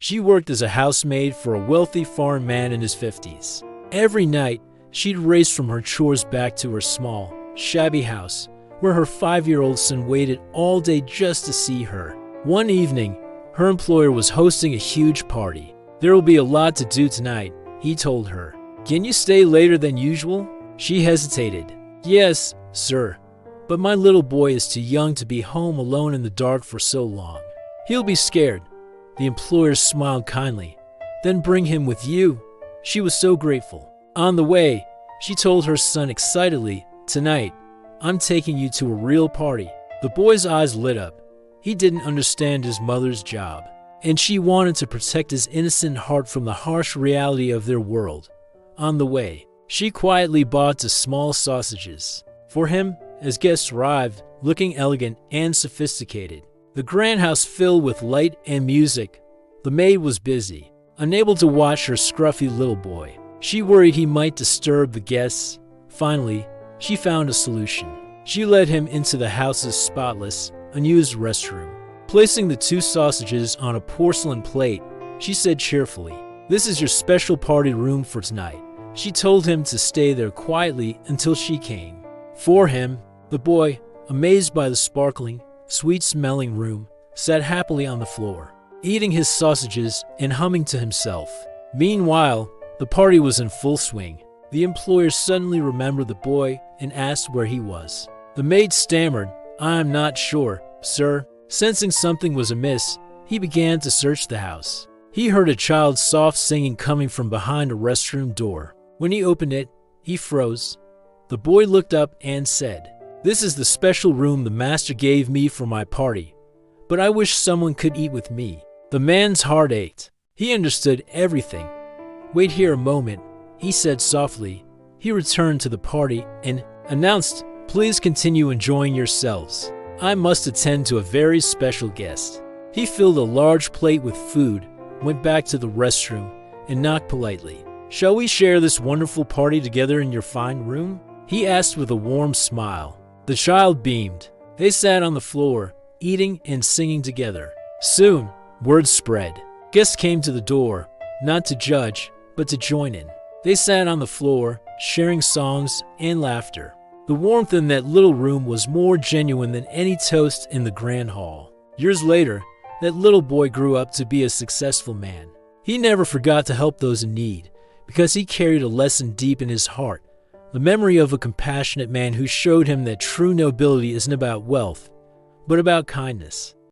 She worked as a housemaid for a wealthy foreign man in his 50s. Every night, she'd race from her chores back to her small, shabby house, where her 5-year-old son waited all day just to see her. One evening, her employer was hosting a huge party. "There will be a lot to do tonight," he told her. "Can you stay later than usual?" She hesitated. "Yes, sir, but my little boy is too young to be home alone in the dark for so long. He'll be scared." The employer smiled kindly. "Then bring him with you." She was so grateful. On the way, she told her son excitedly, "Tonight, I'm taking you to a real party." The boy's eyes lit up. He didn't understand his mother's job, and she wanted to protect his innocent heart from the harsh reality of their world. On the way, she quietly bought the small sausages for him as guests arrived, looking elegant and sophisticated. The grand house filled with light and music. The maid was busy, unable to watch her scruffy little boy. She worried he might disturb the guests. Finally, she found a solution. She led him into the house's spotless, unused restroom. Placing the 2 sausages on a porcelain plate, she said cheerfully, "This is your special party room for tonight." She told him to stay there quietly until she came. For him, the boy, amazed by the sparkling, sweet-smelling room, sat happily on the floor, eating his sausages and humming to himself. Meanwhile, the party was in full swing. The employer suddenly remembered the boy and asked where he was. The maid stammered, "I'm not sure, sir." Sensing something was amiss, he began to search the house. He heard a child's soft singing coming from behind a restroom door. When he opened it, he froze. The boy looked up and said, "This is the special room the master gave me for my party, but I wish someone could eat with me." The man's heart ached. He understood everything. "Wait here a moment," he said softly. He returned to the party and announced, "Please continue enjoying yourselves. I must attend to a very special guest." He filled a large plate with food, went back to the restroom, and knocked politely. "Shall we share this wonderful party together in your fine room?" he asked with a warm smile. The child beamed. They sat on the floor, eating and singing together. Soon, word spread. Guests came to the door, not to judge, but to join in. They sat on the floor, sharing songs and laughter. The warmth in that little room was more genuine than any toast in the grand hall. Years later, that little boy grew up to be a successful man. He never forgot to help those in need, because he carried a lesson deep in his heart, the memory of a compassionate man who showed him that true nobility isn't about wealth, but about kindness.